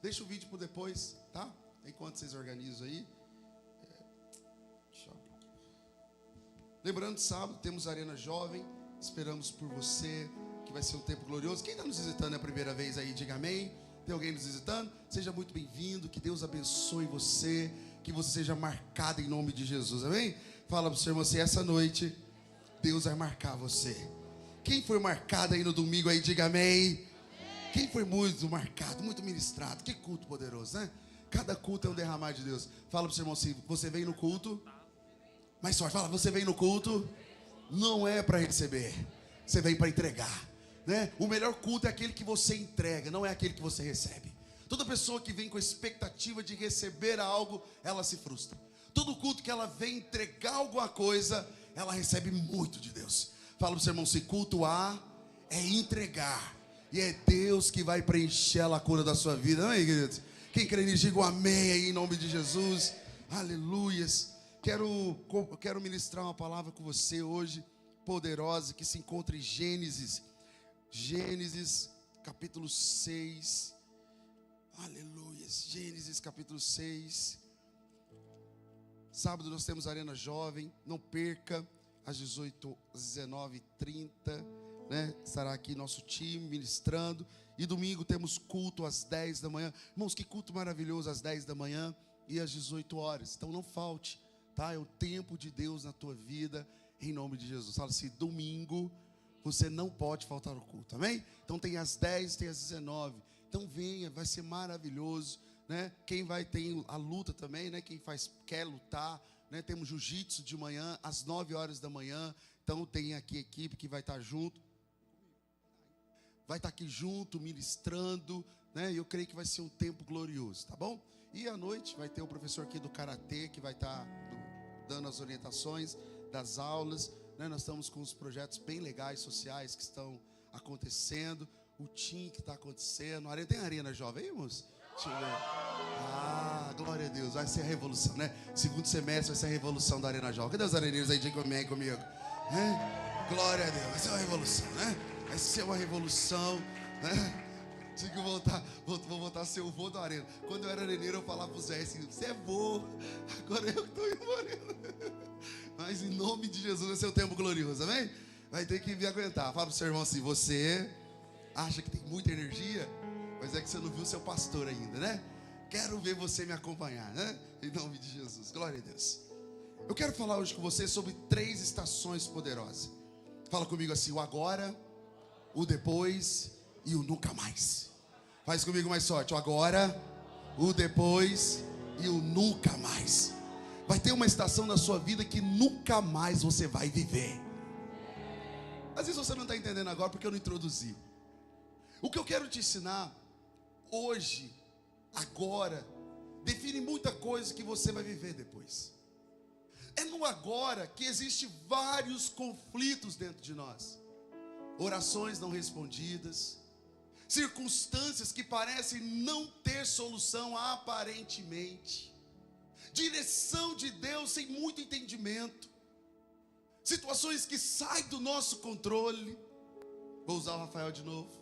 Deixa o vídeo por depois, tá? Enquanto vocês organizam aí. Lembrando, sábado temos Arena Jovem. Esperamos por você, que vai ser um tempo glorioso. Quem está nos visitando a primeira vez aí, diga amém. Tem alguém nos visitando? Seja muito bem-vindo. Que Deus abençoe você. Que você seja marcado em nome de Jesus, amém? Fala para o seu irmão assim, essa noite Deus vai marcar você. Quem foi marcado aí no domingo aí, diga amém. Quem foi muito marcado, muito ministrado? Que culto poderoso, né? Cada culto é um derramar de Deus. Fala para o seu irmão assim, você vem no culto? Mais forte, fala, você vem no culto? Não é para receber, você vem para entregar, né? O melhor culto é aquele que você entrega, não é aquele que você recebe. Toda pessoa que vem com a expectativa de receber algo, ela se frustra. Todo culto que ela vem entregar alguma coisa, ela recebe muito de Deus. Fala para o seu irmão, se cultuar é entregar. E é Deus que vai preencher a lacuna da sua vida, não é, queridos? Quem crê nisso, diga um amém aí em nome de Jesus. Aleluias. Quero ministrar uma palavra com você hoje, poderosa, que se encontra em Gênesis. Gênesis capítulo 6. Aleluia. Gênesis capítulo 6. Sábado nós temos Arena Jovem. Não perca, às 19h30, né? Estará aqui nosso time ministrando. E domingo temos culto às 10 da manhã. Irmãos, que culto maravilhoso, às 10 da manhã e às 18 horas. Então não falte, tá? É o tempo de Deus na tua vida, em nome de Jesus. Fala assim, domingo você não pode faltar ao culto, amém? Então tem às 10, tem às 19. Então venha, vai ser maravilhoso, né? Quem vai ter a luta também, né? Quem quer lutar, né? Temos jiu-jitsu de manhã às 9 horas da manhã. Então tem aqui a equipe que vai estar junto. Vai estar aqui junto, ministrando, né? Eu creio que vai ser um tempo glorioso, tá bom? E à noite vai ter o professor aqui do Karatê, que vai estar dando as orientações das aulas, né? Nós estamos com os projetos bem legais, sociais, que estão acontecendo. O TIM que está acontecendo. Tem Arena Jovem aí, irmãos? Deixa eu ver. Ah, glória a Deus. Vai ser a revolução, né? Segundo semestre vai ser a revolução da Arena Jovem. Cadê os areneiros aí? Diga amém comigo. Glória a Deus. Vai ser uma revolução, né? Vai ser uma revolução, né? Tinha que vou voltar a ser o vô da Arena. Quando eu era areneiro, eu falava pro Zé assim, você é vô. Agora eu estou indo para Arena. Mas em nome de Jesus vai ser um tempo glorioso, amém? Vai ter que me aguentar. Fala pro seu irmão assim, você acha que tem muita energia, mas é que você não viu seu pastor ainda, né? Quero ver você me acompanhar, né? Em nome de Jesus, glória a Deus. Eu quero falar hoje com você sobre 3 estações poderosas. Fala comigo assim, o agora, o depois e o nunca mais. Faz comigo mais forte, o agora, o depois e o nunca mais. Vai ter uma estação na sua vida que nunca mais você vai viver. Às vezes você não está entendendo agora porque eu não introduzi. O que eu quero te ensinar hoje, agora, define muita coisa que você vai viver depois. É no agora que existem vários conflitos dentro de nós. Orações não respondidas, circunstâncias que parecem não ter solução aparentemente, direção de Deus sem muito entendimento, situações que saem do nosso controle. Vou usar o Rafael de novo.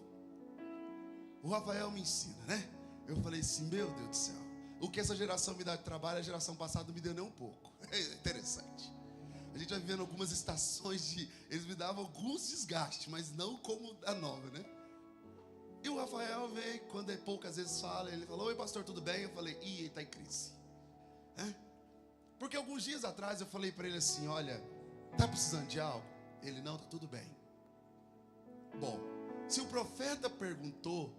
O Rafael me ensina, né? Eu falei assim, meu Deus do céu, o que essa geração me dá de trabalho, a geração passada não me deu nem um pouco. É interessante. A gente vai vivendo algumas estações eles me davam alguns desgastes, mas não como a nova, né? E o Rafael veio, quando é poucas vezes fala, ele falou, oi pastor, tudo bem? Eu falei, ele está em crise. Porque alguns dias atrás eu falei para ele assim, olha, tá precisando de algo? Ele, não, tá tudo bem. Bom, se o profeta perguntou,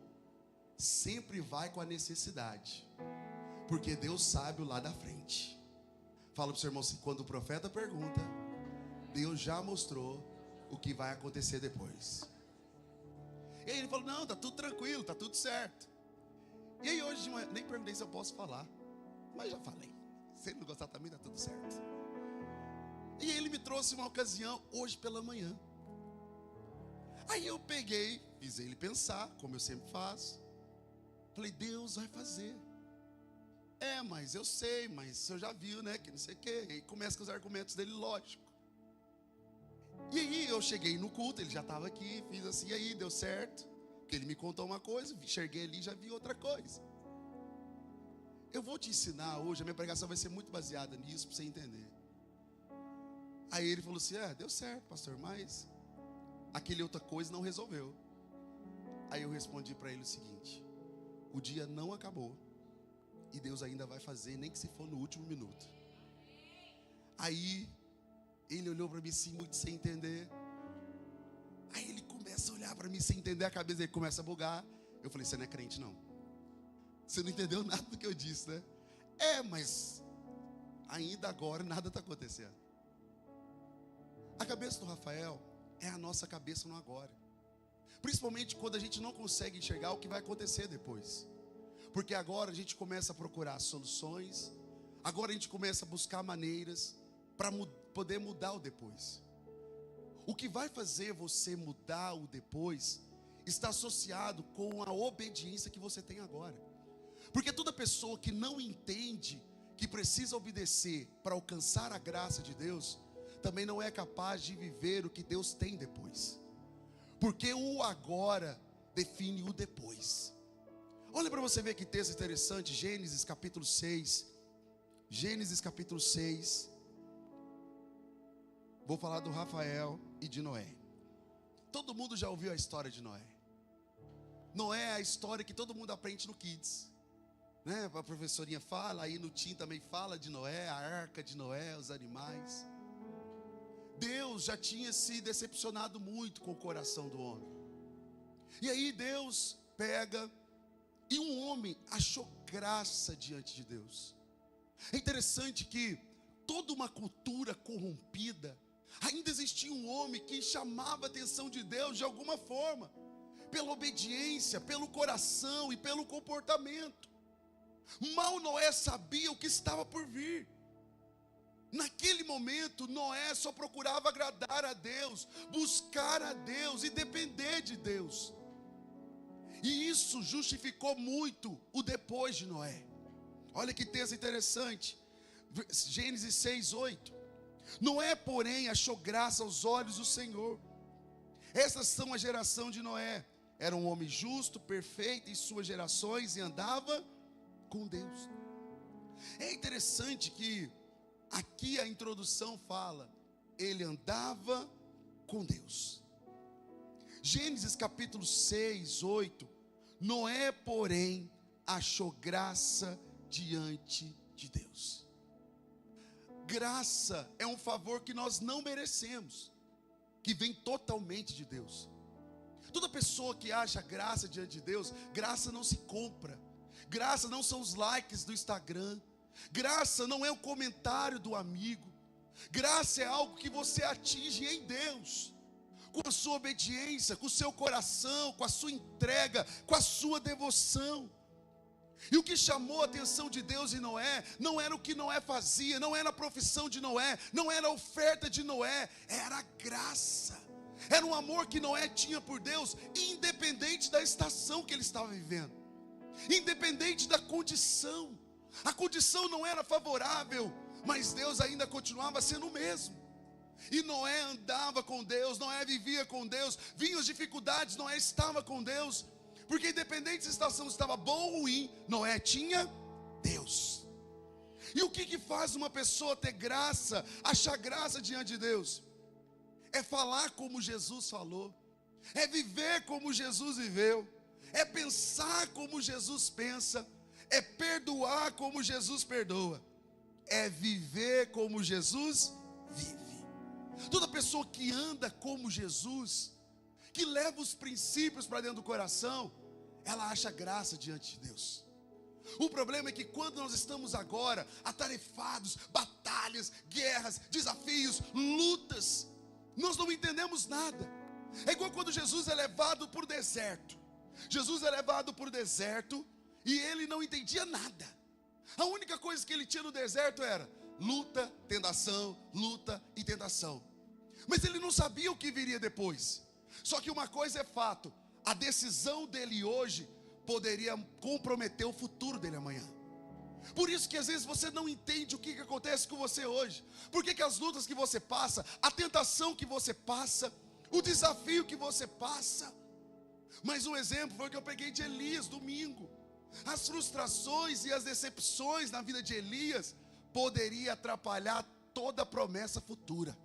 sempre vai com a necessidade, porque Deus sabe o lá da frente. Fala para o seu irmão assim, quando o profeta pergunta, Deus já mostrou o que vai acontecer depois. E aí ele falou, não, tá tudo tranquilo, tá tudo certo. E aí hoje de manhã, nem perguntei se eu posso falar, mas já falei. Se ele não gostar também, tá tudo certo. E ele me trouxe uma ocasião hoje pela manhã. Aí eu peguei, fiz ele pensar, como eu sempre faço. Falei, Deus vai fazer. Mas eu sei, mas o senhor já viu, né, que não sei o quê. E aí começa com os argumentos dele, lógico. E aí eu cheguei no culto, ele já estava aqui, fiz assim, e aí deu certo. Porque ele me contou uma coisa, enxerguei ali e já vi outra coisa. eu vou te ensinar hoje, a minha pregação vai ser muito baseada nisso, para você entender. Aí ele falou assim, deu certo, pastor, mas aquele outra coisa não resolveu. Aí eu respondi para ele o seguinte: o dia não acabou, e Deus ainda vai fazer, nem que se for no último minuto. Aí ele olhou para mim assim, muito sem entender. Aí ele começa a olhar para mim sem entender, a cabeça dele começa a bugar. Eu falei, você não é crente não. Você não entendeu nada do que eu disse, né? Mas ainda agora nada está acontecendo. A cabeça do Rafael é a nossa cabeça no agora. Principalmente quando a gente não consegue enxergar o que vai acontecer depois. Porque agora a gente começa a procurar soluções. Agora a gente começa a buscar maneiras para poder mudar o depois. O que vai fazer você mudar o depois está associado com a obediência que você tem agora. Porque toda pessoa que não entende que precisa obedecer para alcançar a graça de Deus, também não é capaz de viver o que Deus tem depois. Porque o agora define o depois. Olha para você ver que texto interessante, Gênesis capítulo 6. Gênesis capítulo 6. Vou falar do Rafael e de Noé. Todo mundo já ouviu a história de Noé. Noé é a história que todo mundo aprende no Kids, né? A professorinha fala, aí no Tim também fala de Noé, a arca de Noé, os animais. Deus já tinha se decepcionado muito com o coração do homem. E aí Deus pega, e um homem achou graça diante de Deus. É interessante que toda uma cultura corrompida, ainda existia um homem que chamava a atenção de Deus de alguma forma, pela obediência, pelo coração e pelo comportamento. Mal Noé sabia o que estava por vir. Naquele momento, Noé só procurava agradar a Deus, buscar a Deus e depender de Deus. E isso justificou muito o depois de Noé. Olha que texto interessante, Gênesis 6:8. Noé, porém, achou graça aos olhos do Senhor. Essas são a geração de Noé. Era um homem justo, perfeito em suas gerações e andava com Deus. É interessante que aqui a introdução fala, ele andava com Deus. Gênesis capítulo 6:8. Noé, porém, achou graça diante de Deus. Graça é um favor que nós não merecemos, que vem totalmente de Deus. Toda pessoa que acha graça diante de Deus, graça não se compra. Graça não são os likes do Instagram. Graça não é o comentário do amigo. Graça é algo que você atinge em Deus, com a sua obediência, com o seu coração, com a sua entrega, com a sua devoção. E o que chamou a atenção de Deus em Noé, não era o que Noé fazia, não era a profissão de Noé, não era a oferta de Noé, era a graça. Era um amor que Noé tinha por Deus, independente da estação que ele estava vivendo, independente da condição. A condição não era favorável, mas Deus ainda continuava sendo o mesmo. E Noé andava com Deus, Noé vivia com Deus, vinham as dificuldades, Noé estava com Deus, porque independente se a estação estava boa ou ruim, Noé tinha Deus. E o que faz uma pessoa ter graça, achar graça diante de Deus? É falar como Jesus falou, é viver como Jesus viveu, é pensar como Jesus pensa, é perdoar como Jesus perdoa, é viver como Jesus vive. Toda pessoa que anda como Jesus, que leva os princípios para dentro do coração, ela acha graça diante de Deus. O problema é que quando nós estamos agora atarefados, batalhas, guerras, desafios, lutas, nós não entendemos nada. É igual quando Jesus é levado para o deserto. Jesus é levado para o deserto e ele não entendia nada. A única coisa que ele tinha no deserto era luta e tentação. Mas ele não sabia o que viria depois. Só que uma coisa é fato, a decisão dele hoje poderia comprometer o futuro dele amanhã. Por isso que às vezes você não entende o que acontece com você hoje. Por que as lutas que você passa, a tentação que você passa, o desafio que você passa. Mas um exemplo foi o que eu peguei de Elias domingo. As frustrações e as decepções na vida de Elias poderiam atrapalhar toda a promessa futura,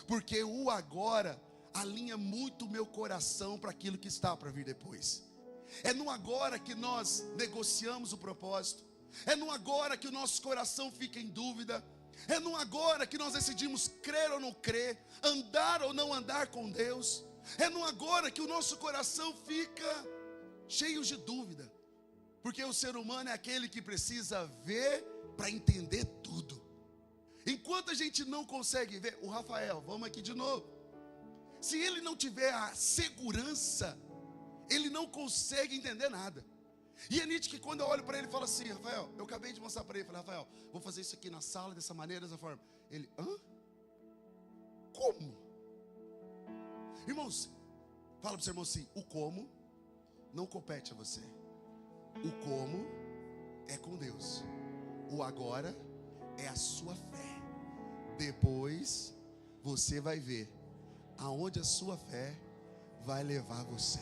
porque o agora alinha muito o meu coração para aquilo que está para vir depois. É no agora que nós negociamos o propósito, é no agora que o nosso coração fica em dúvida, é no agora que nós decidimos crer ou não crer, andar ou não andar com Deus, é no agora que o nosso coração fica cheio de dúvida, porque o ser humano é aquele que precisa ver para entender tudo. Enquanto a gente não consegue ver, o Rafael, vamos aqui de novo, se ele não tiver a segurança, ele não consegue entender nada. E é nítido que quando eu olho para ele e falo assim, Rafael, eu acabei de mostrar para ele, falei, Rafael, vou fazer isso aqui na sala, dessa maneira, dessa forma. Ele, hã? Como? Irmãos, fala para o seu irmão assim, o como não compete a você. O como é com Deus. O agora é a sua fé. Depois você vai ver aonde a sua fé vai levar você.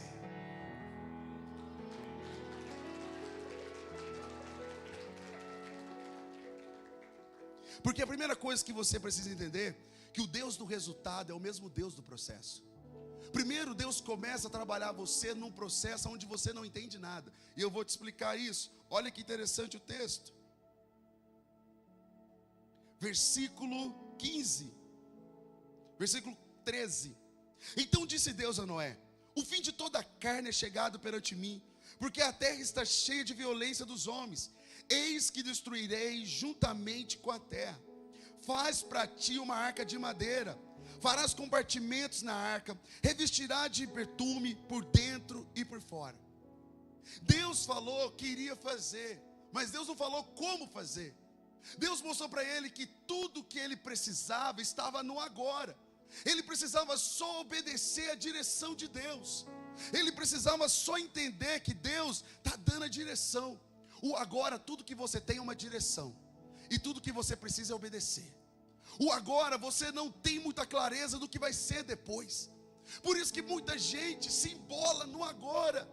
Porque a primeira coisa que você precisa entender, que o Deus do resultado é o mesmo Deus do processo. Primeiro Deus começa a trabalhar você num processo onde você não entende nada. E eu vou te explicar isso. Olha que interessante o texto. Versículo 15. Versículo 13. Então disse Deus a Noé: o fim de toda a carne é chegado perante mim, porque a terra está cheia de violência dos homens. Eis que destruirei juntamente com a terra. Faz para ti uma arca de madeira, farás compartimentos na arca, revestirá de perfume por dentro e por fora. Deus falou que iria fazer, mas Deus não falou como fazer. Deus mostrou para ele que tudo que ele precisava estava no agora. Ele precisava só obedecer a direção de Deus. Ele precisava só entender que Deus está dando a direção. O agora, tudo que você tem é uma direção, e tudo que você precisa é obedecer. O agora, você não tem muita clareza do que vai ser depois. Por isso que muita gente se embola no agora,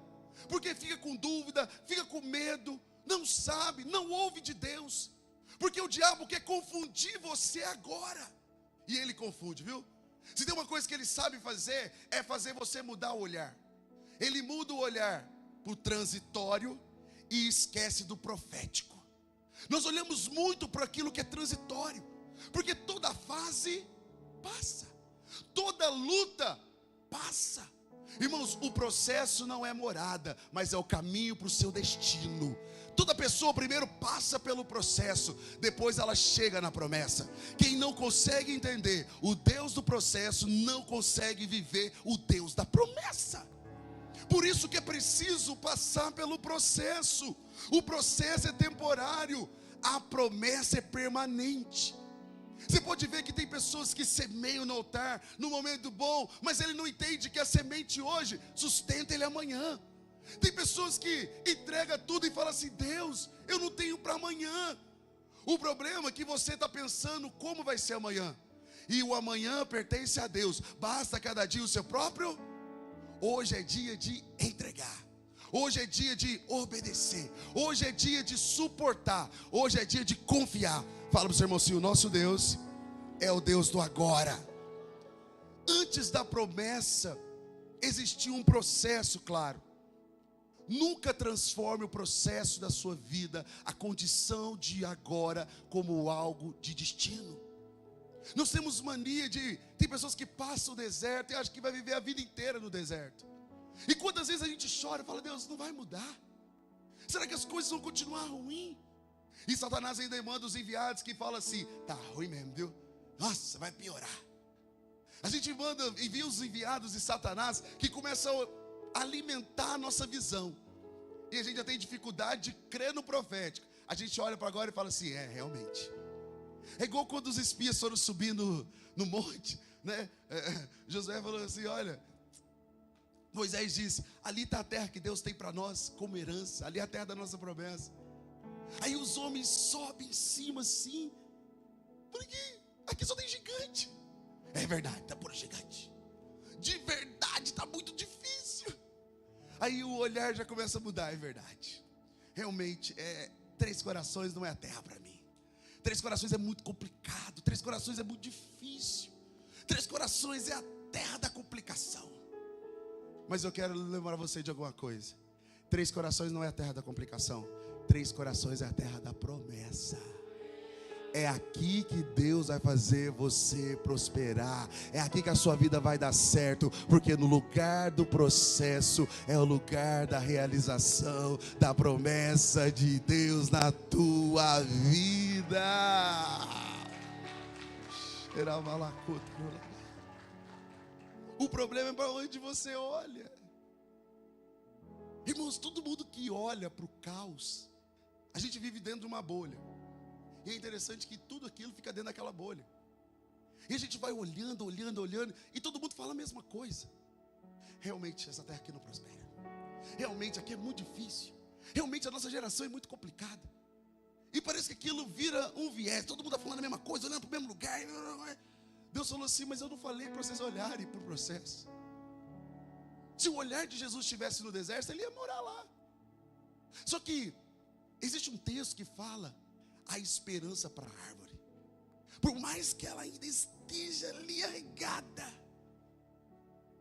porque fica com dúvida, fica com medo, não sabe, não ouve de Deus, porque o diabo quer confundir você agora, e ele confunde, viu? Se tem uma coisa que ele sabe fazer, é fazer você mudar o olhar. Ele muda o olhar para o transitório e esquece do profético. Nós olhamos muito para aquilo que é transitório, porque toda fase passa, toda luta passa. Irmãos, o processo não é morada, mas é o caminho para o seu destino. Toda pessoa primeiro passa pelo processo, depois ela chega na promessa. Quem não consegue entender o Deus do processo, não consegue viver o Deus da promessa. Por isso que é preciso passar pelo processo. O processo é temporário, a promessa é permanente. Você pode ver que tem pessoas que semeiam no altar no momento bom, mas ele não entende que a semente hoje sustenta ele amanhã. Tem pessoas que entregam tudo e falam assim: Deus, eu não tenho para amanhã. O problema é que você está pensando como vai ser amanhã, e o amanhã pertence a Deus. Basta cada dia o seu próprio. Hoje é dia de entregar, hoje é dia de obedecer, hoje é dia de suportar, hoje é dia de confiar. Fala para o seu irmão assim: o nosso Deus é o Deus do agora. Antes da promessa existia um processo claro. Nunca transforme o processo da sua vida, a condição de agora, como algo de destino. Nós temos mania de, tem pessoas que passam o deserto e acham que vai viver a vida inteira no deserto. E quantas vezes a gente chora e fala: Deus, não vai mudar? Será que as coisas vão continuar ruim? E Satanás ainda manda os enviados que falam assim: tá ruim mesmo, viu? Nossa, vai piorar. A gente envia os enviados de Satanás que começam a alimentar a nossa visão. E a gente já tem dificuldade de crer no profético. A gente olha para agora e fala assim: é, realmente. É igual quando os espias foram subindo no monte, né? Josué falou assim: olha, Moisés disse: ali está a terra que Deus tem para nós como herança, ali é a terra da nossa promessa. Aí os homens sobem em cima assim, porque aqui só tem gigante. É verdade, está por gigante. De verdade, está muito difícil. Aí o olhar já começa a mudar, é verdade. realmente, Três Corações não é a terra para mim. Três Corações é muito complicado. Três Corações é muito difícil. Três Corações é a terra da complicação. Mas eu quero lembrar você de alguma coisa. Três Corações não é a terra da complicação. Três Corações é a terra da promessa. É aqui que Deus vai fazer você prosperar. É aqui que a sua vida vai dar certo. Porque no lugar do processo é o lugar da realização da promessa de Deus na tua vida. O problema é para onde você olha. Irmãos, todo mundo que olha para o caos, a gente vive dentro de uma bolha. E é interessante que tudo aquilo fica dentro daquela bolha. E a gente vai olhando, e todo mundo fala a mesma coisa. Realmente essa terra aqui não prospera. Realmente aqui é muito difícil. Realmente a nossa geração é muito complicada. E parece que aquilo vira um viés. Todo mundo está falando a mesma coisa, olhando para o mesmo lugar. Deus falou assim, mas eu não falei para vocês olharem para o processo. Se o olhar de Jesus estivesse no deserto, ele ia morar lá. Só que existe um texto que fala a esperança para a árvore. Por mais que ela ainda esteja ali arregada,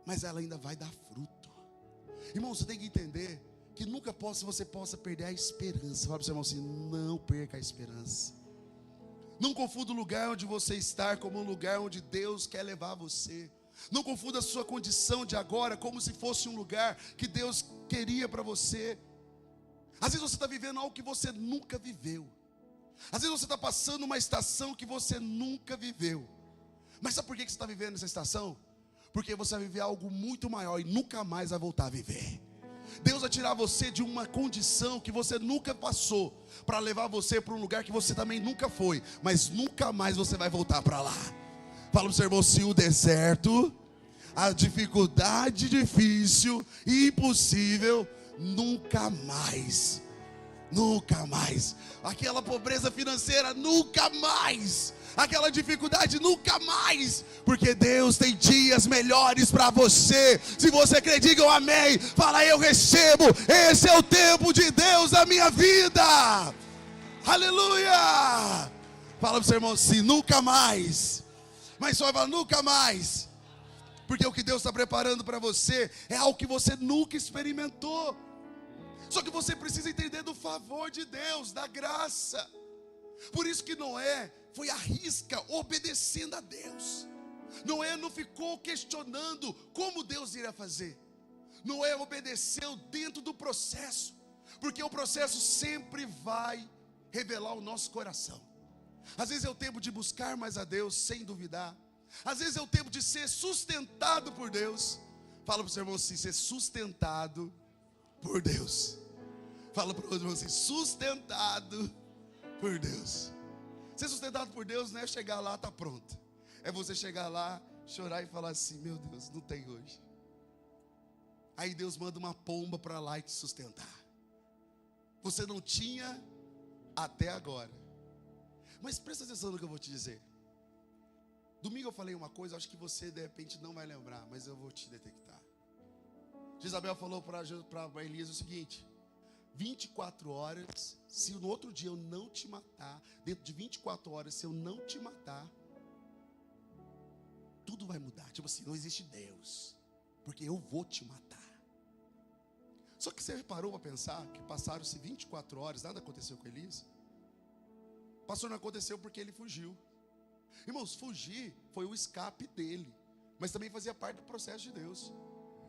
mas ela ainda vai dar fruto. Irmão, você tem que entender que nunca você possa perder a esperança. Fala para o seu irmão assim, não perca a esperança. Não confunda o lugar onde você está como um lugar onde Deus quer levar você. Não confunda a sua condição de agora como se fosse um lugar que Deus queria para você. Às vezes você está vivendo algo que você nunca viveu. Às vezes você está passando uma estação que você nunca viveu. Mas sabe por que você está vivendo essa estação? Porque você vai viver algo muito maior e nunca mais vai voltar a viver. Deus vai tirar você de uma condição que você nunca passou, para levar você para um lugar que você também nunca foi, mas nunca mais você vai voltar para lá. Fala para o seu irmão, se o deserto, a dificuldade difícil e impossível, nunca mais. Nunca mais. Aquela pobreza financeira, nunca mais. Aquela dificuldade, nunca mais. Porque Deus tem dias melhores para você. Se você crê, diga um amém. Fala, eu recebo. Esse é o tempo de Deus na minha vida. Aleluia. Fala para o seu irmão assim, nunca mais. Mas só fala, nunca mais. Porque o que Deus está preparando para você é algo que você nunca experimentou. Só que você precisa entender do favor de Deus, da graça. Por isso que Noé foi à risca obedecendo a Deus. Noé não ficou questionando como Deus iria fazer. Noé obedeceu dentro do processo. Porque o processo sempre vai revelar o nosso coração. Às vezes é o tempo de buscar mais a Deus sem duvidar. Às vezes é o tempo de ser sustentado por Deus. Fala para o seu irmão assim, ser sustentado por Deus. Fala para o outro irmão assim, sustentado por Deus. Ser sustentado por Deus não é chegar lá, tá pronto. É você chegar lá, chorar e falar assim, meu Deus, não tem hoje. Aí Deus manda uma pomba para lá e te sustentar. Você não tinha até agora. Mas presta atenção no que eu vou te dizer. Domingo eu falei uma coisa, acho que você de repente não vai lembrar, mas eu vou te detectar. Jezabel falou para Elias o seguinte, 24 horas, se no outro dia eu não te matar, dentro de 24 horas, se eu não te matar, tudo vai mudar. Tipo assim, não existe Deus, porque eu vou te matar. Só que você parou para pensar que passaram-se 24 horas, nada aconteceu com Elias? Pastor, não aconteceu porque ele fugiu. Irmãos, fugir foi o escape dele, mas também fazia parte do processo de Deus.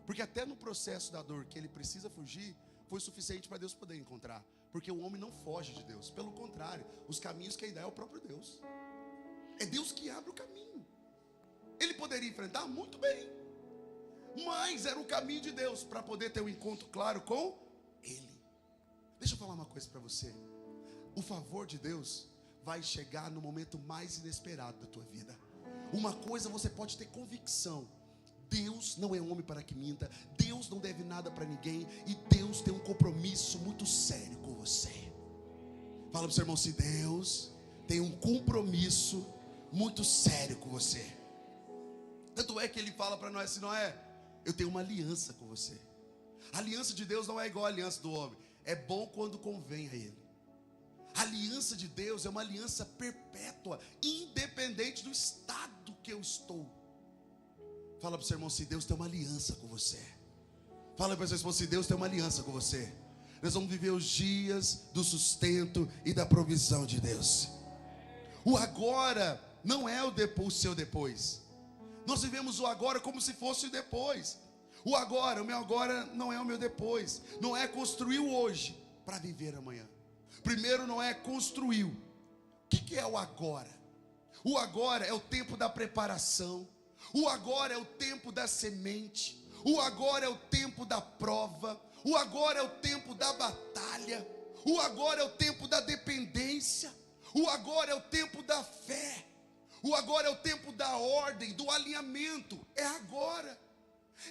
Porque até no processo da dor que ele precisa fugir, foi suficiente para Deus poder encontrar. Porque o homem não foge de Deus, pelo contrário, os caminhos que ele dá é o próprio Deus. É Deus que abre o caminho. Ele poderia enfrentar muito bem, mas era o caminho de Deus para poder ter um encontro claro com Ele. Deixa eu falar uma coisa para você. O favor de Deus vai chegar no momento mais inesperado da tua vida. Uma coisa você pode ter convicção: Deus não é homem para que minta, Deus não deve nada para ninguém, e Deus tem um compromisso muito sério com você. Fala para o seu irmão assim, Deus tem um compromisso muito sério com você. Tanto é que ele fala para Noé assim, Noé, eu tenho uma aliança com você. A aliança de Deus não é igual à aliança do homem. é bom quando convém a Ele. A aliança de Deus é uma aliança perpétua, independente do estado que eu estou. Fala para o seu irmão, se Deus tem uma aliança com você. Fala para o seu irmão, se Deus tem uma aliança com você. Nós vamos viver os dias do sustento e da provisão de Deus. O agora não é o seu depois. Nós vivemos o agora como se fosse o depois. O agora, o meu agora não é o meu depois. Não é construir o hoje para viver amanhã. Primeiro não é construir. O que é o agora? O agora é o tempo da preparação. O agora é o tempo da semente. O agora é o tempo da prova. O agora é o tempo da batalha. O agora é o tempo da dependência. O agora é o tempo da fé. O agora é o tempo da ordem, do alinhamento. É agora.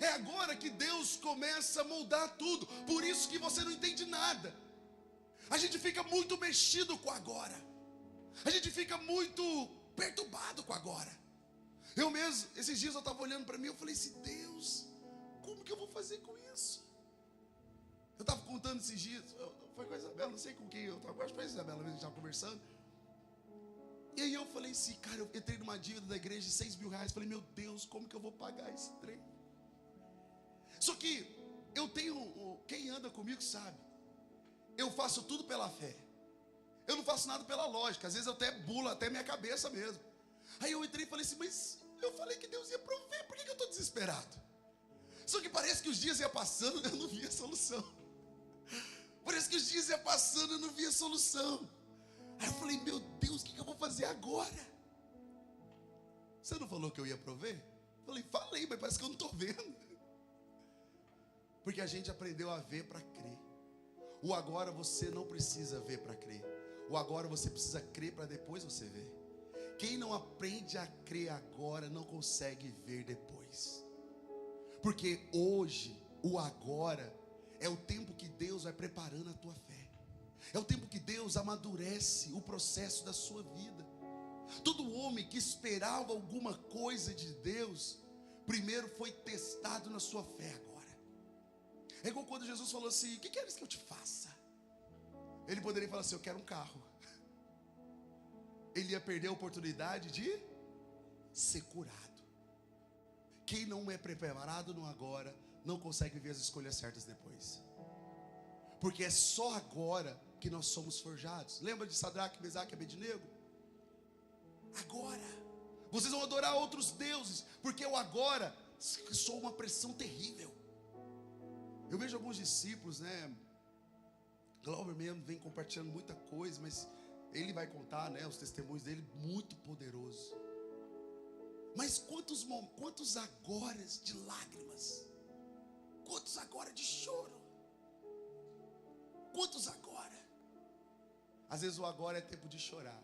É agora que Deus começa a moldar tudo. Por isso que você não entende nada. A gente fica muito mexido com agora. A gente fica muito perturbado com agora. Eu mesmo, esses dias eu estava olhando para mim, eu falei assim, Deus, como que eu vou fazer com isso? Eu estava contando esses dias, foi com a Isabela, não sei com quem, eu acho que foi a Isabela, a gente estava conversando. E aí eu falei assim, cara, eu entrei numa dívida da igreja de 6 mil reais. Falei, meu Deus, como que eu vou pagar esse trem? Só que eu tenho, quem anda comigo sabe, eu faço tudo pela fé. Eu não faço nada pela lógica. Às vezes eu até bulo até minha cabeça mesmo. Aí eu entrei e falei assim, mas eu falei que Deus ia prover, por que eu estou desesperado? Só que parece que os dias iam passando, eu não via solução. Parece que os dias iam passando, eu não via solução. Aí eu falei, meu Deus, o que eu vou fazer agora? Você não falou que eu ia prover? Falei, mas parece que eu não estou vendo. Porque a gente aprendeu a ver para crer. O agora você não precisa ver para crer. O agora você precisa crer para depois você ver. Quem não aprende a crer agora não consegue ver depois. Porque hoje, o agora, é o tempo que Deus vai preparando a tua fé. É o tempo que Deus amadurece o processo da sua vida. Todo homem que esperava alguma coisa de Deus, primeiro foi testado na sua fé agora. É igual quando Jesus falou assim, o que queres que eu te faça? Ele poderia falar assim, eu quero um carro. Ele ia perder a oportunidade de ser curado. Quem não é preparado no agora, não consegue ver as escolhas certas depois. Porque é só agora que nós somos forjados. Lembra de Sadraque, Mesaque e Abednego? Agora. Vocês vão adorar outros deuses, porque o agora soa uma pressão terrível. Eu vejo alguns discípulos, Glauber mesmo vem compartilhando muita coisa, mas ele vai contar, os testemunhos dele, muito poderoso. Mas quantos agoras de lágrimas? Quantos agora de choro? Quantos agora? Às vezes o agora é tempo de chorar.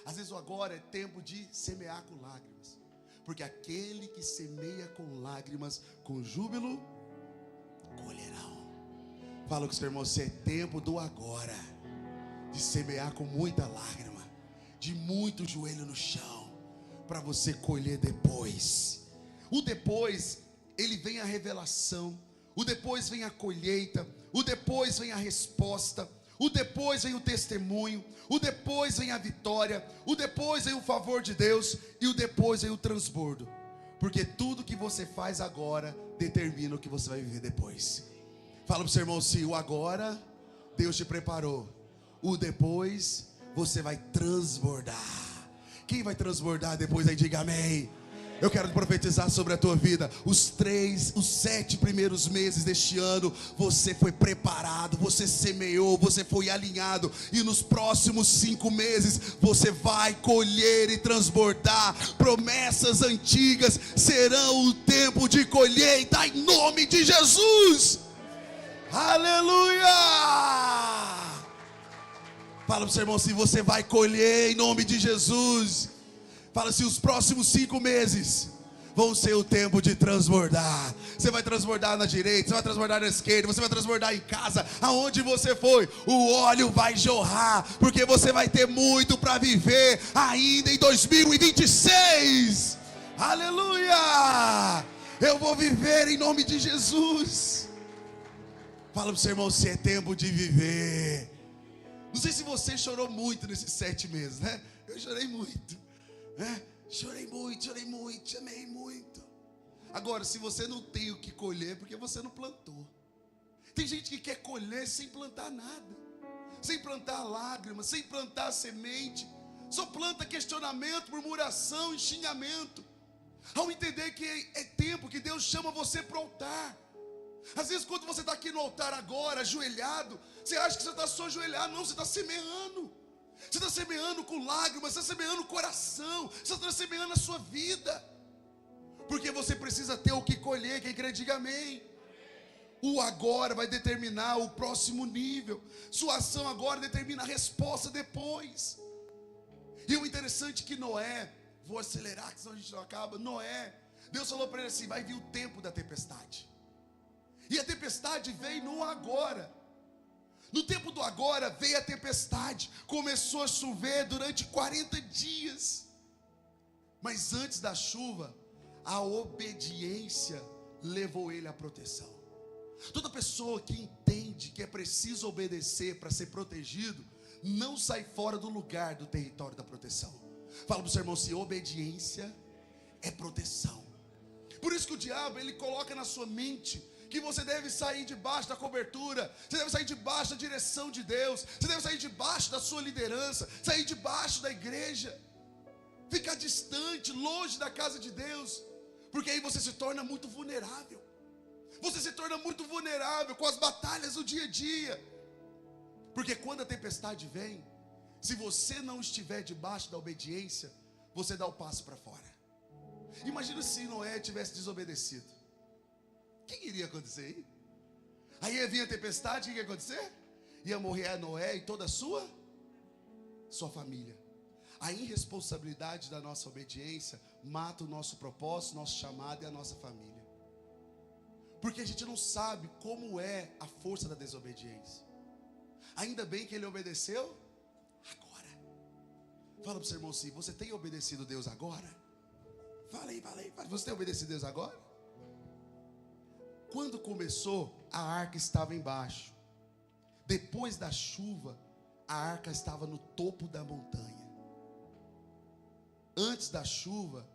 Às vezes o agora é tempo de semear com lágrimas. Porque aquele que semeia com lágrimas, com júbilo, colherão. Fala com o seu irmão, se é tempo do agora, de semear com muita lágrima, de muito joelho no chão, para você colher depois. O depois, ele vem a revelação. O depois vem a colheita. O depois vem a resposta. O depois vem o testemunho. O depois vem a vitória. O depois vem o favor de Deus. E o depois vem o transbordo. Porque tudo que você faz agora determina o que você vai viver depois. Fala para o seu irmão, se o agora Deus te preparou, o depois você vai transbordar. Quem vai transbordar depois aí, diga amém. Eu quero profetizar sobre a tua vida. Os 7 primeiros meses deste ano, você foi preparado, você semeou, você foi alinhado. E nos próximos 5 meses, você vai colher e transbordar. Promessas antigas serão o tempo de colheita, em nome de Jesus. Aleluia! Fala para o seu irmão, se você vai colher em nome de Jesus. Fala assim, os próximos 5 meses vão ser o tempo de transbordar. Você vai transbordar na direita, você vai transbordar na esquerda, você vai transbordar em casa, aonde você for, o óleo vai jorrar, porque você vai ter muito para viver ainda em 2026. Aleluia! Eu vou viver em nome de Jesus. Fala pro seu irmão, se é tempo de viver. Não sei se você chorou muito nesses 7 meses, né? Eu chorei muito, né? Chorei muito, amei muito. Agora, se você não tem o que colher, é porque você não plantou. Tem gente que quer colher sem plantar nada, sem plantar lágrimas, sem plantar semente. Só planta questionamento, murmuração e xingamento. Ao entender que é tempo que Deus chama você para o altar. Às vezes quando você está aqui no altar agora, ajoelhado, você acha que você está só ajoelhado. Não, você está semeando. Você está semeando com lágrimas, você está semeando o coração, você está semeando a sua vida. Porque você precisa ter o que colher. Quem crê, diga amém. O agora vai determinar o próximo nível. Sua ação agora determina a resposta depois. E o interessante é que Noé, vou acelerar que senão a gente não acaba. Noé, Deus falou para ele assim, vai vir o tempo da tempestade. E a tempestade veio no agora. No tempo do agora veio a tempestade. Começou a chover durante 40 dias. Mas antes da chuva, a obediência levou ele à proteção. Toda pessoa que entende que é preciso obedecer para ser protegido, não sai fora do lugar do território da proteção. Fala para o seu irmão, se obediência é proteção. Por isso que o diabo, ele coloca na sua mente que você deve sair debaixo da cobertura, você deve sair debaixo da direção de Deus, você deve sair debaixo da sua liderança, sair debaixo da igreja, ficar distante, longe da casa de Deus, porque aí você se torna muito vulnerável. Você se torna muito vulnerável com as batalhas do dia a dia. Porque quando a tempestade vem, se você não estiver debaixo da obediência, você dá o passo para fora. Imagina se Noé tivesse desobedecido. O que iria acontecer aí? Ia vir a tempestade, o que ia acontecer? Ia morrer Noé e toda a sua família. A irresponsabilidade da nossa obediência mata o nosso propósito, nosso chamado e a nossa família. Porque a gente não sabe como é a força da desobediência. Ainda bem que ele obedeceu agora. Fala para o seu irmão assim, você tem obedecido Deus agora? Fala aí. Você tem obedecido Deus agora? Quando começou, a arca estava embaixo. Depois da chuva, a arca estava no topo da montanha. Antes da chuva,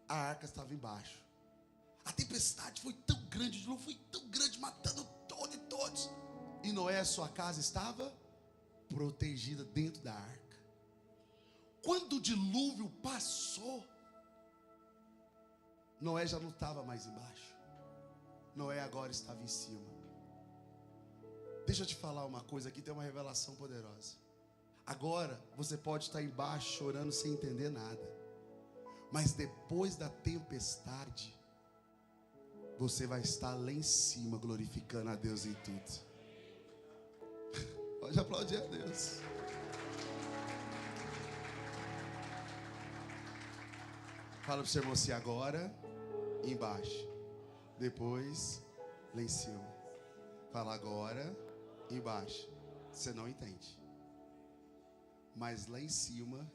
a arca estava embaixo. A tempestade foi tão grande, o dilúvio foi tão grande, matando todos e todos. E Noé, sua casa estava protegida dentro da arca. Quando o dilúvio passou, Noé já não estava mais embaixo. Noé agora estava em cima. Deixa eu te falar uma coisa, aqui tem uma revelação poderosa. Agora você pode estar embaixo chorando sem entender nada. Mas depois da tempestade, você vai estar lá em cima glorificando a Deus em tudo. Pode aplaudir a Deus. Fala para o seu irmão assim, agora embaixo, depois lá em cima. Fala agora embaixo. Você não entende, mas lá em cima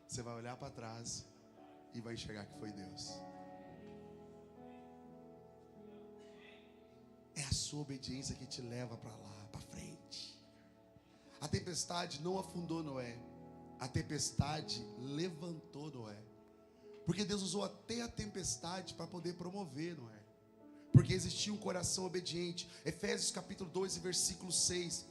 você vai olhar para trás e vai enxergar que foi Deus. É a sua obediência que te leva para lá, para frente. A tempestade não afundou Noé. A tempestade levantou Noé. Porque Deus usou até a tempestade para poder promover Noé. Porque existia um coração obediente. Efésios capítulo 2 e versículo 6.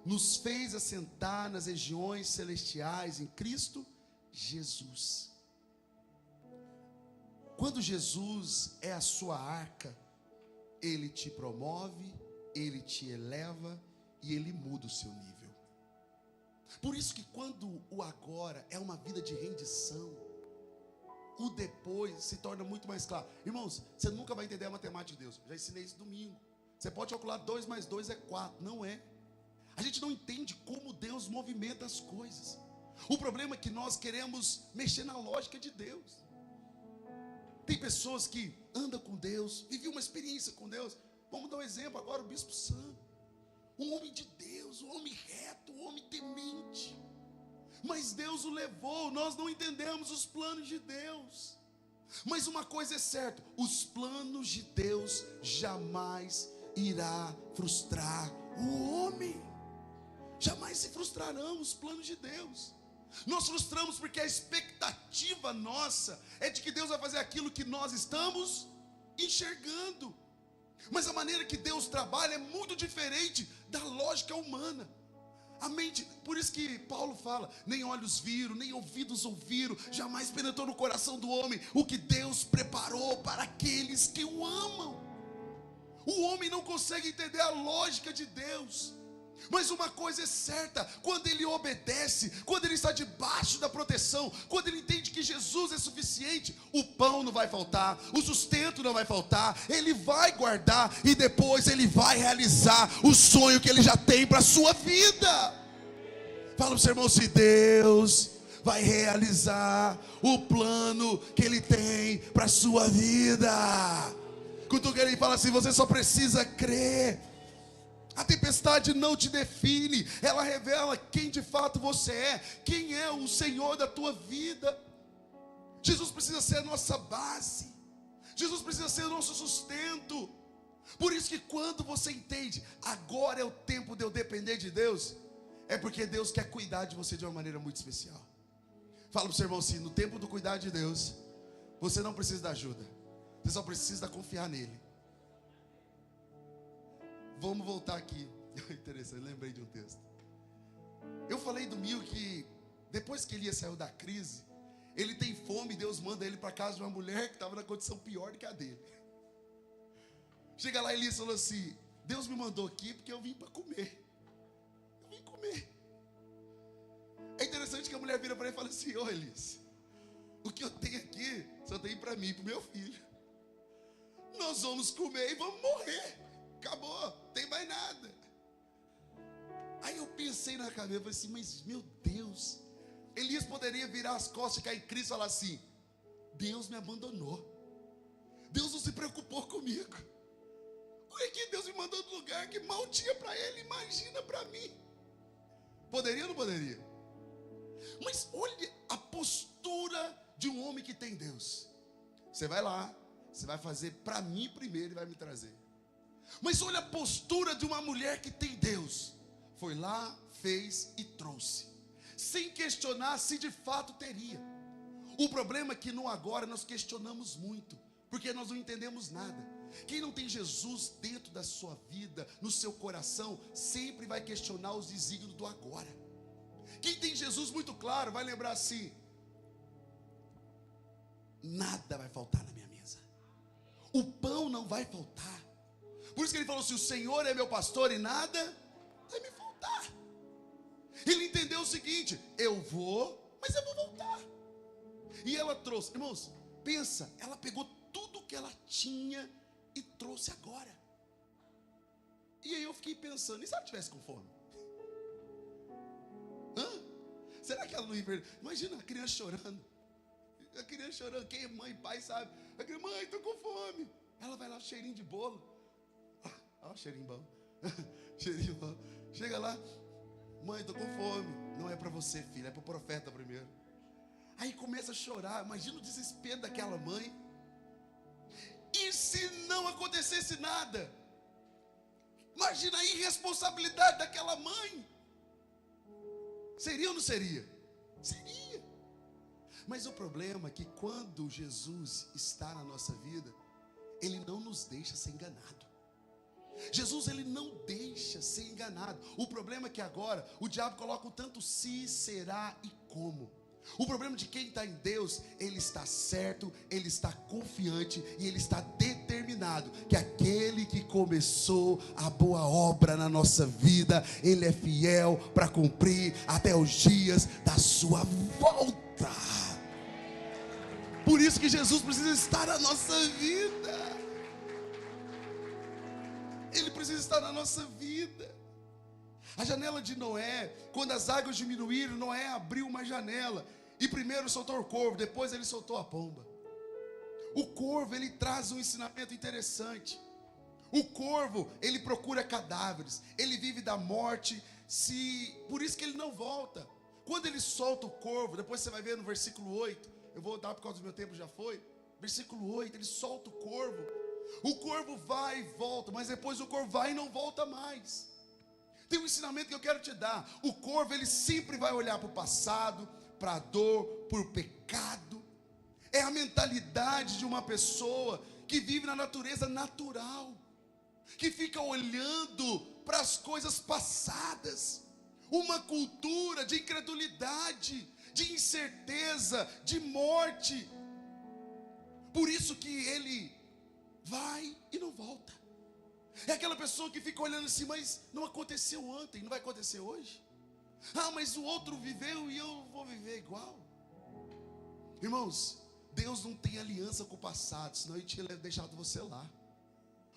Nos fez assentar nas regiões celestiais em Cristo Jesus. Quando Jesus é a sua arca, Ele te promove, Ele te eleva e Ele muda o seu nível. Por isso que quando o agora é uma vida de rendição, o depois se torna muito mais claro. Irmãos, você nunca vai entender a matemática de Deus. Já ensinei isso domingo. Você pode calcular 2 mais 2 é 4. Não é. A gente não entende como Deus movimenta as coisas. O problema é que nós queremos mexer na lógica de Deus. Tem pessoas que andam com Deus, vivem uma experiência com Deus. Vamos dar um exemplo agora, o Bispo Sam. Um homem de Deus, um homem reto, um homem temente. Mas Deus o levou, nós não entendemos os planos de Deus. Mas uma coisa é certa, os planos de Deus jamais irá frustrar o homem. Jamais se frustrarão os planos de Deus. Nós frustramos porque a expectativa nossa é de que Deus vai fazer aquilo que nós estamos enxergando. Mas a maneira que Deus trabalha é muito diferente da lógica humana. A mente, por isso que Paulo fala: nem olhos viram, nem ouvidos ouviram, jamais penetrou no coração do homem o que Deus preparou para aqueles que o amam. O homem não consegue entender a lógica de Deus. Mas uma coisa é certa: quando ele obedece, quando ele está debaixo da proteção, quando ele entende que Jesus é suficiente, o pão não vai faltar, o sustento não vai faltar, ele vai guardar e depois ele vai realizar o sonho que ele já tem para a sua vida. Fala para o seu irmão: se Deus vai realizar o plano que ele tem para a sua vida. Cutuca ele e fala assim: você só precisa crer. A tempestade não te define, ela revela quem de fato você é, quem é o Senhor da tua vida. Jesus precisa ser a nossa base, Jesus precisa ser o nosso sustento. Por isso que quando você entende, agora é o tempo de eu depender de Deus, é porque Deus quer cuidar de você de uma maneira muito especial. Fala para o seu irmão assim: no tempo do cuidar de Deus, você não precisa da ajuda, você só precisa confiar nele. Vamos voltar aqui. Interessante, lembrei de um texto. Eu falei domingo que depois que Elias saiu da crise, ele tem fome, Deus manda ele para casa de uma mulher que estava na condição pior do que a dele. Chega lá, Elias falou assim: Deus me mandou aqui porque eu vim para comer. Eu vim comer. É interessante que a mulher vira para ele e fala assim: ô Elias, o que eu tenho aqui só tem para mim e para o meu filho. Nós vamos comer e vamos morrer. Acabou, tem mais nada. Aí eu pensei na cabeça, falei assim: mas meu Deus, Elias poderia virar as costas e cair em crise e falar assim: Deus me abandonou, Deus não se preocupou comigo. Olha que Deus me mandou do lugar que mal tinha para ele, imagina para mim. Poderia ou não poderia? Mas olha a postura de um homem que tem Deus. Você vai lá, você vai fazer para mim primeiro e vai me trazer. Mas olha a postura de uma mulher que tem Deus. Foi lá, fez e trouxe, sem questionar se de fato teria. O problema é que no agora nós questionamos muito, porque nós não entendemos nada. Quem não tem Jesus dentro da sua vida, no seu coração, sempre vai questionar os desígnios do agora. Quem tem Jesus muito claro vai lembrar assim: nada vai faltar na minha mesa, o pão não vai faltar. Por isso que ele falou assim: o Senhor é meu pastor e nada vai me faltar. Ele entendeu o seguinte: eu vou, mas eu vou voltar. E ela trouxe, irmãos, pensa, ela pegou tudo que ela tinha e trouxe agora. E aí eu fiquei pensando: e se ela estivesse com fome? Será que ela não ia ver? Imagina a criança chorando. A criança chorando, quem é mãe e pai sabe. A criança: mãe, estou com fome. Ela vai lá, cheirinho de bolo. Ó, cheirinho bom. Cheirinho bom. Chega lá: mãe, estou com fome. Não é para você, filha, é para o profeta primeiro. Aí começa a chorar. Imagina o desespero daquela mãe. E se não acontecesse nada? Imagina a irresponsabilidade daquela mãe. Seria ou não seria? Seria. Mas o problema é que quando Jesus está na nossa vida, Ele não nos deixa ser enganado. Jesus, Ele não deixa ser enganado. O problema é que agora o diabo coloca o tanto se, será e como. O problema de quem está em Deus: ele está certo, ele está confiante e ele está determinado que aquele que começou a boa obra na nossa vida, Ele é fiel para cumprir até os dias da sua volta. Por isso que Jesus precisa estar na nossa vida. Ele precisa estar na nossa vida. A janela de Noé, quando as águas diminuíram, Noé abriu uma janela e primeiro soltou o corvo, depois ele soltou a pomba. O corvo, ele traz um ensinamento interessante. O corvo, ele procura cadáveres, ele vive da morte, por isso que ele não volta. Quando ele solta o corvo, depois você vai ver no versículo 8, eu vou dar por causa do meu tempo, já foi. Versículo 8, ele solta o corvo. O corvo vai e volta, mas depois o corvo vai e não volta mais. Tem um ensinamento que eu quero te dar. O corvo, ele sempre vai olhar para o passado, para a dor, para o pecado. É a mentalidade de uma pessoa que vive na natureza natural, que fica olhando para as coisas passadas. Uma cultura de incredulidade, de incerteza, de morte. Por isso que ele vai e não volta. É aquela pessoa que fica olhando assim, mas não aconteceu ontem, não vai acontecer hoje? Ah, mas o outro viveu e eu vou viver igual. Irmãos, Deus não tem aliança com o passado, senão Ele tinha deixado você lá.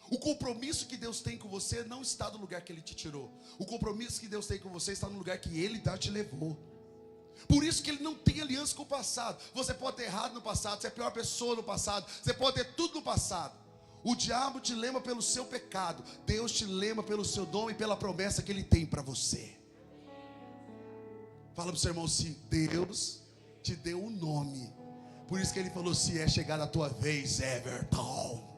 O compromisso que Deus tem com você não está no lugar que Ele te tirou. O compromisso que Deus tem com você está no lugar que Ele te levou. Por isso que Ele não tem aliança com o passado. Você pode ter errado no passado, você é a pior pessoa no passado, você pode ter tudo no passado. O diabo te lembra pelo seu pecado, Deus te lembra pelo seu dom e pela promessa que Ele tem para você. Fala para o seu irmão assim: Deus te deu um nome. Por isso que Ele falou assim: é chegada a tua vez, Everton.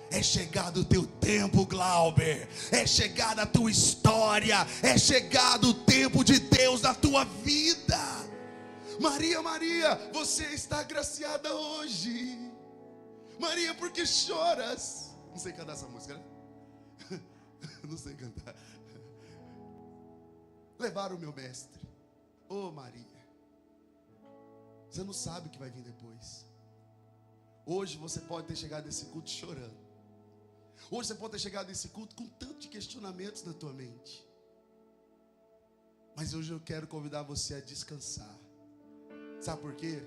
É chegado o teu tempo, Glauber. É chegada a tua história. É chegado o tempo de Deus na tua vida. Maria, Maria, você está agraciada hoje. Maria, por que choras? Não sei cantar essa música, né? Não sei cantar. Levaram o meu mestre. Ô Maria, você não sabe o que vai vir depois. Hoje você pode ter chegado nesse culto chorando. Hoje você pode ter chegado nesse culto com tanto de questionamentos na tua mente. Mas hoje eu quero convidar você a descansar. Sabe por quê?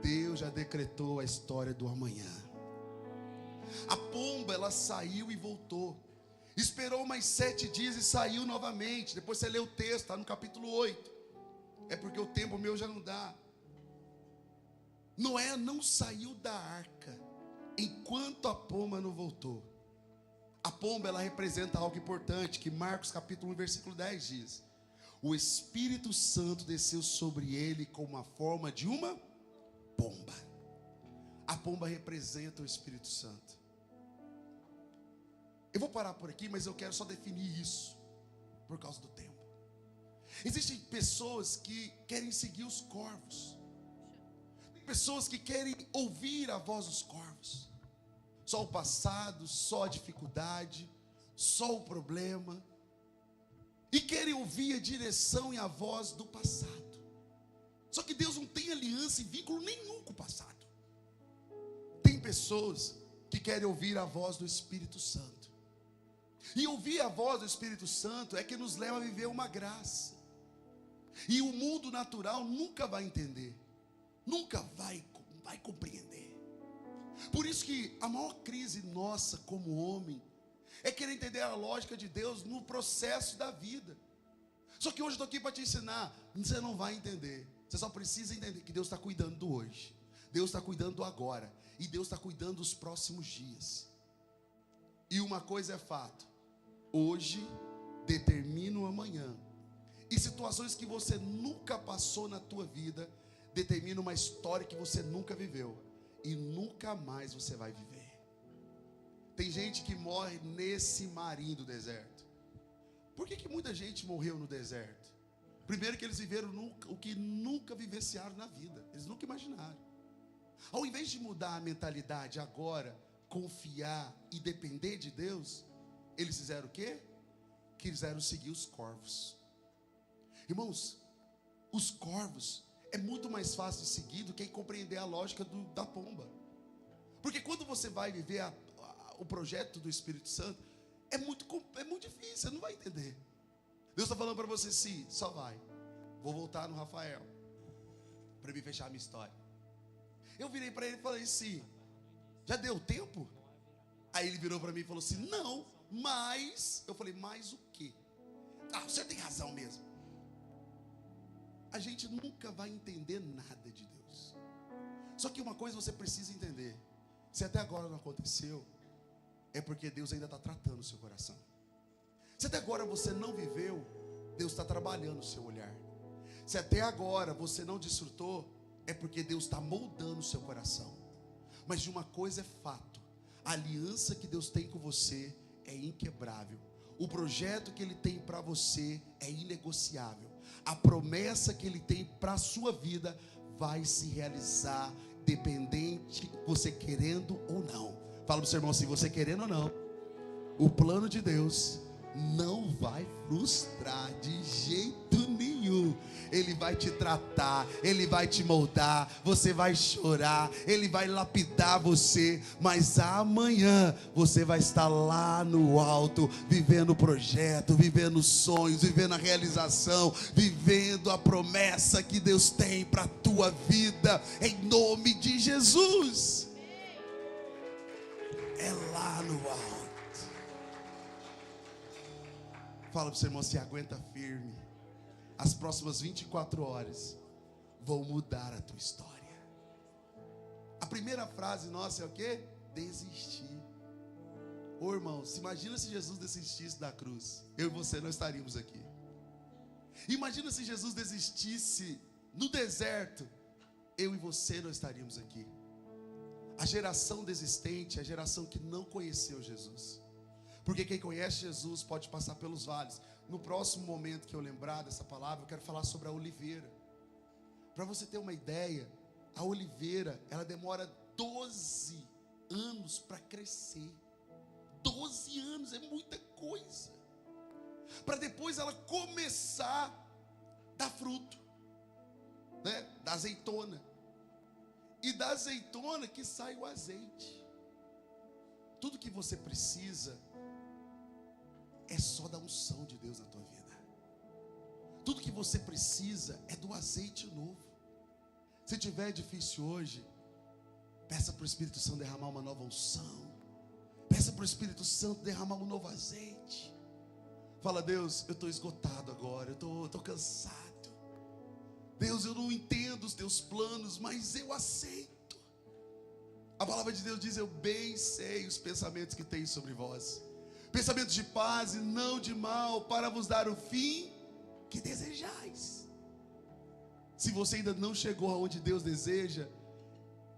Deus já decretou a história do amanhã. A pomba, ela saiu e voltou. Esperou mais 7 dias e saiu novamente. Depois você lê o texto, está no capítulo 8. É porque o tempo meu já não dá. Noé não saiu da arca enquanto a pomba não voltou. A pomba, ela representa algo importante, que Marcos capítulo 1, versículo 10 diz: o Espírito Santo desceu sobre ele com uma forma de uma pomba. A pomba representa o Espírito Santo. Eu vou parar por aqui, mas eu quero só definir isso, por causa do tempo. Existem pessoas que querem seguir os corvos. Tem pessoas que querem ouvir a voz dos corvos. Só o passado, só a dificuldade, só o problema. E querem ouvir a direção e a voz do passado. Só que Deus não tem aliança e vínculo nenhum com o passado. Tem pessoas que querem ouvir a voz do Espírito Santo. E ouvir a voz do Espírito Santo é que nos leva a viver uma graça. E o mundo natural nunca vai entender. Nunca vai compreender. Por isso que a maior crise nossa como homem é querer entender a lógica de Deus no processo da vida. Só que hoje eu estou aqui para te ensinar. Você não vai entender. Você só precisa entender que Deus está cuidando do hoje. Deus está cuidando do agora. E Deus está cuidando dos próximos dias. E uma coisa é fato: hoje determina o amanhã. E situações que você nunca passou na tua vida determinam uma história que você nunca viveu. E nunca mais você vai viver. Tem gente que morre nesse marinho do deserto. Por que muita gente morreu no deserto? Primeiro que eles viveram o que nunca vivenciaram na vida. Eles nunca imaginaram. Ao invés de mudar a mentalidade agora, confiar e depender de Deus, eles fizeram o quê? Quiseram seguir os corvos. Irmãos, os corvos é muito mais fácil de seguir do que compreender a lógica da pomba. Porque quando você vai viver o projeto do Espírito Santo, é muito difícil, você não vai entender. Deus está falando para você assim: só vai. Vou voltar no Rafael para me fechar a minha história. Eu virei para ele e falei assim: já deu tempo? Aí ele virou para mim e falou assim: não, mas... Eu falei: mais o quê? Ah, você tem razão mesmo. A gente nunca vai entender nada de Deus. Só que uma coisa você precisa entender: se até agora não aconteceu, é porque Deus ainda está tratando o seu coração. Se até agora você não viveu, Deus está trabalhando o seu olhar. Se até agora você não desfrutou, é porque Deus está moldando o seu coração. Mas de uma coisa é fato: A aliança que Deus tem com você é inquebrável. O projeto que Ele tem para você é inegociável. A promessa que Ele tem para a sua vida vai se realizar, dependente você querendo ou não. Fala para o seu irmão assim: você querendo ou não, o plano de Deus não vai frustrar de jeito nenhum. Ele vai te tratar, Ele vai te moldar, você vai chorar, Ele vai lapidar você, mas amanhã você vai estar lá no alto, vivendo o projeto, vivendo os sonhos, vivendo a realização, vivendo a promessa que Deus tem para a tua vida, em nome de Jesus. É lá no alto. Fala para o seu irmão, se aguenta firme. As próximas 24 horas vão mudar a tua história. A primeira frase nossa é o quê? Desistir. Ô irmão, se imagina se Jesus desistisse da cruz. Eu e você não estaríamos aqui. Imagina se Jesus desistisse no deserto. Eu e você não estaríamos aqui. A geração desistente é a geração que não conheceu Jesus. Porque quem conhece Jesus pode passar pelos vales. No próximo momento que eu lembrar dessa palavra, eu quero falar sobre a oliveira. Para você ter uma ideia, a oliveira, ela demora 12 anos para crescer. 12 anos é muita coisa. Para depois ela começar a dar fruto, né? Da azeitona. E da azeitona que sai o azeite. Tudo que você precisa é só da unção de Deus na tua vida. Tudo que você precisa é do azeite novo. Se tiver difícil hoje, peça para o Espírito Santo derramar uma nova unção. Peça para o Espírito Santo derramar um novo azeite. Fala: Deus, eu estou esgotado agora, eu estou cansado. Deus, eu não entendo os teus planos, mas eu aceito. A palavra de Deus diz: eu bem sei os pensamentos que tenho sobre vós, pensamentos de paz e não de mal, para vos dar o fim que desejais. Se você ainda não chegou aonde Deus deseja,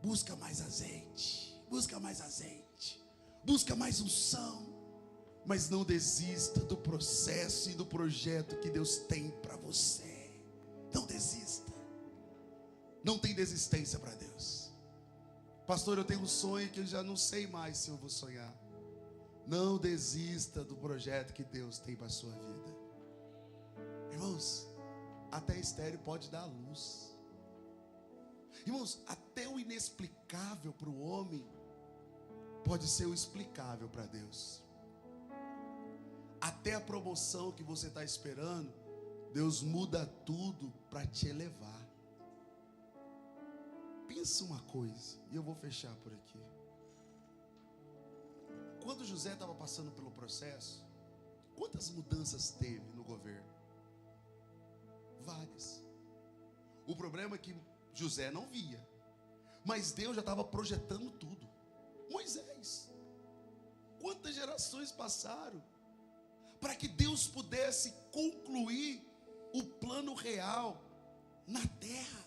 busca mais azeite, busca mais azeite, busca mais unção, mas não desista do processo e do projeto que Deus tem para você. Não desista. Não tem desistência para Deus. Pastor, eu tenho um sonho que eu já não sei mais se eu vou sonhar. Não desista do projeto que Deus tem para a sua vida. Irmãos, até estéril pode dar luz. Irmãos, até o inexplicável para o homem pode ser o explicável para Deus. Até a promoção que você está esperando, Deus muda tudo para te elevar. Pensa uma coisa, e eu vou fechar por aqui. Quando José estava passando pelo processo, quantas mudanças teve no governo? Várias. O problema é que José não via, mas Deus já estava projetando tudo. Moisés, quantas gerações passaram para que Deus pudesse concluir o plano real na terra?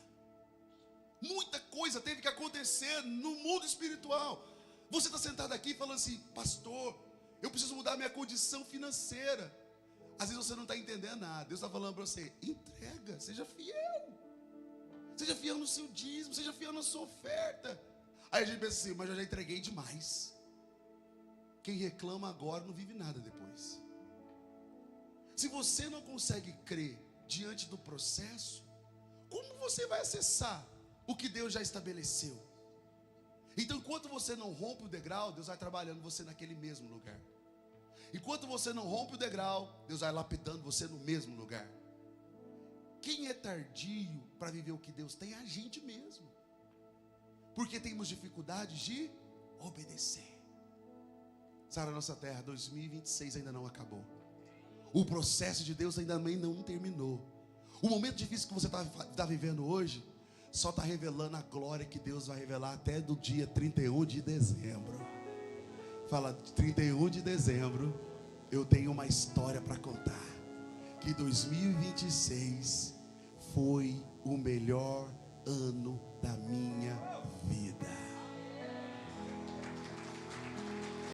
Muita coisa teve que acontecer no mundo espiritual. Você está sentado aqui falando assim: pastor, eu preciso mudar minha condição financeira. Às vezes você não está entendendo nada. Deus está falando para você: entrega, seja fiel. Seja fiel no seu dízimo, seja fiel na sua oferta. Aí a gente pensa assim: mas eu já entreguei demais. Quem reclama agora não vive nada depois. Se você não consegue crer diante do processo, como você vai acessar o que Deus já estabeleceu? Então, enquanto você não rompe o degrau, Deus vai trabalhando você naquele mesmo lugar. Enquanto você não rompe o degrau, Deus vai lapidando você no mesmo lugar. Quem é tardio para viver o que Deus tem é a gente mesmo. Porque temos dificuldade de obedecer. Sara Nossa Terra 2026 ainda não acabou. O processo de Deus ainda não terminou. O momento difícil que você está vivendo hoje só está revelando a glória que Deus vai revelar até do dia 31 de dezembro. Fala: 31 de dezembro eu tenho uma história para contar. Que 2026 foi o melhor ano da minha vida.